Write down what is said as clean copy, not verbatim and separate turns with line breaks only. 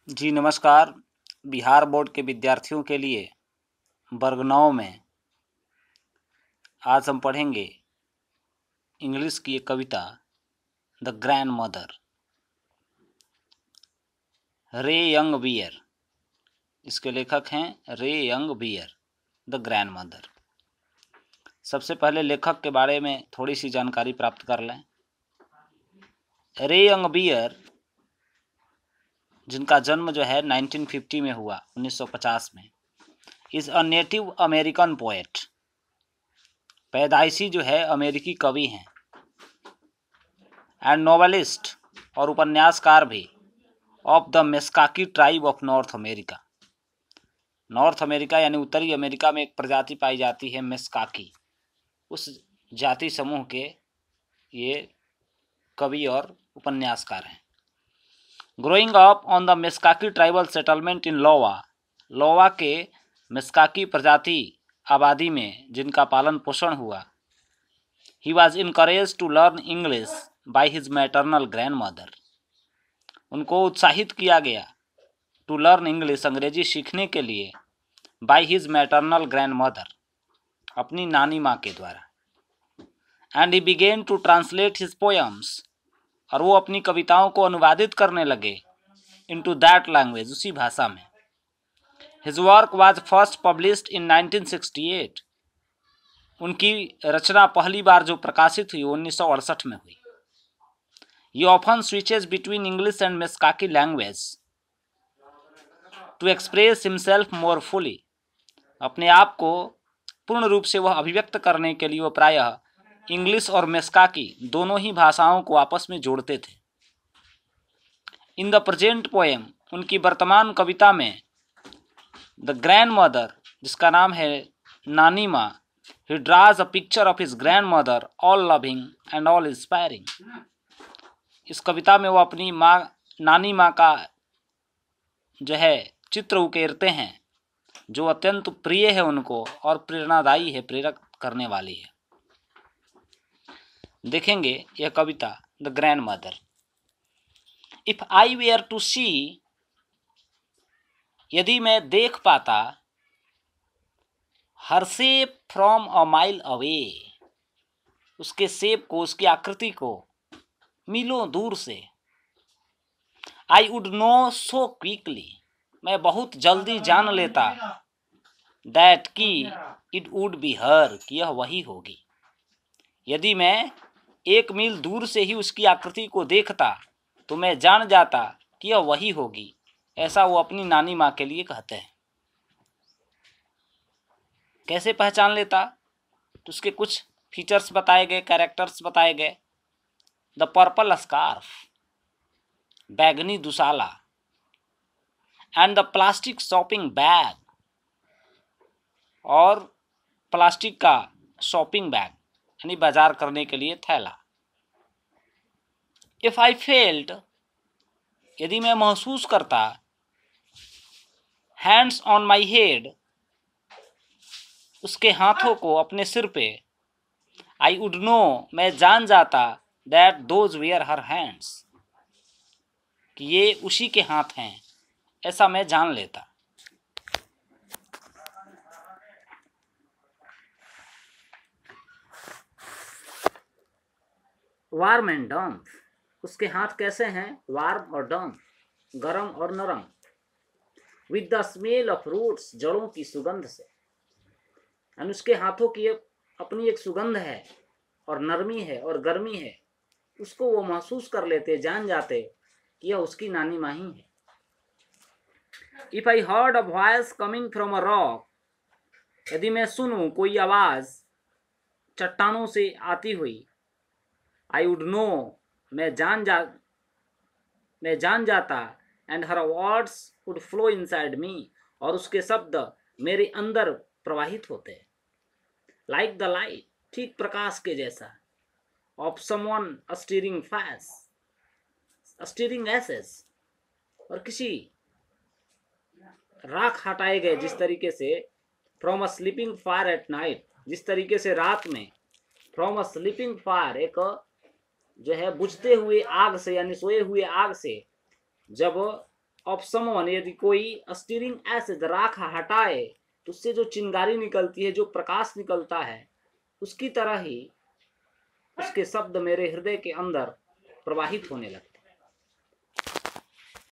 जी नमस्कार। बिहार बोर्ड के विद्यार्थियों के लिए वर्ग 9 में आज हम पढ़ेंगे इंग्लिश की एक कविता the grandmother. Ray Young Bear, इसके लेखक हैं Ray Young Bear. The grandmother. सबसे पहले लेखक के बारे में थोड़ी सी जानकारी प्राप्त कर लें। रे यंग बियर, जिनका जन्म जो है 1950 में हुआ, 1950 में, is a native American poet. पैदाइशी जो है अमेरिकी कवि हैं एंड नोवेलिस्ट और उपन्यासकार भी of the Meskwaki tribe of North America. North America यानी उत्तरी अमेरिका में एक प्रजाति पाई जाती है मेस्काकी, उस जाति समूह के ये कवि और उपन्यासकार हैं। Growing up on the Meskwaki tribal settlement in Iowa के मेस्काकी प्रजाति आबादी में जिनका पालन पोषण हुआ, he was encourage to learn English by his maternal grandmother. उनको उत्साहित किया गया टू लर्न इंग्लिश, अंग्रेजी सीखने के लिए, by his maternal grandmother, अपनी नानी माँ के द्वारा। And he began to translate his poems, और वो अपनी कविताओं को अनुवादित करने लगे इनटू दैट लैंग्वेज, उसी भाषा में। His work was first published in 1968। उनकी रचना पहली बार जो प्रकाशित हुई 1968 में हुई। He often switches between English and Mescaki language to express himself more fully. अपने आप को पूर्ण रूप से वह अभिव्यक्त करने के लिए वह प्रायः इंग्लिश और मेस्काकी दोनों ही भाषाओं को आपस में जोड़ते थे। इन द प्रेजेंट पोएम, उनकी वर्तमान कविता में, द ग्रैंड मदर, जिसका नाम है नानी माँ, he draws a picture of his grandmother, all loving and all inspiring. इस कविता में वो अपनी माँ, नानी माँ का जो है चित्र उकेरते हैं, जो अत्यंत प्रिय है उनको और प्रेरणादायी है, प्रेरक करने वाली है। देखेंगे यह कविता the grandmother. If I were to see, यदि मैं देख पाता, her shape from a mile away, उसके शेप को, उसकी आकृति को मीलों दूर से, I would know so quickly, मैं बहुत जल्दी जान लेता, दैट की इट वुड बी हर, कि यह वही होगी। यदि मैं 1 मील दूर से ही उसकी आकृति को देखता तो मैं जान जाता कि यह वही होगी। ऐसा वो अपनी नानी माँ के लिए कहते हैं। कैसे पहचान लेता? तो उसके कुछ फीचर्स बताए गए, कैरेक्टर्स बताए गए। द पर्पल स्कार्फ, बैगनी दुशाला, and the plastic shopping bag, और प्लास्टिक का शॉपिंग बैग यानी बाजार करने के लिए थैला। इफ आई फेल्ट, यदि मैं महसूस करता, हैंड्स ऑन माई हेड, उसके हाथों को अपने सिर पे, आई वुड नो, मैं जान जाता, that those were her hands, कि ये उसी के हाथ हैं, ऐसा मैं जान लेता। वार्म एंड डम्प, उसके हाथ कैसे हैं? वार्म और डम्प, गरम और नरम। With the smell of roots, जड़ों की सुगंध से। और उसके हाथों की अपनी एक सुगंध है, और नरमी है और गर्मी है, उसको वो महसूस कर लेते, जान जाते कि यह उसकी नानी माँ ही है। If I heard a voice coming from a rock, यदि मैं सुनूं कोई आवाज चट्टानों से आती हुई, आई वुड नो, मैं जान जाता, and her words would flow inside me, और उसके शब्द मेरे अंदर प्रवाहित होते। लाइक द लाइट, ठीक प्रकाश के जैसा। Of someone stirring fast, stirring ashes, और किसी राख हटाए गए जिस तरीके से, from a sleeping fire at night, जिस तरीके से रात में, फ्रॉम अ स्लीपिंग फायर, एक जो है बुझते हुए आग से, यानी सोए हुए आग से, जब ऑफ समवन, यदि कोई स्टीरिंग एसिड राख हटाए तो उससे जो चिंगारी निकलती है, जो प्रकाश निकलता है, उसकी तरह ही उसके शब्द मेरे हृदय के अंदर प्रवाहित होने लगते हैं।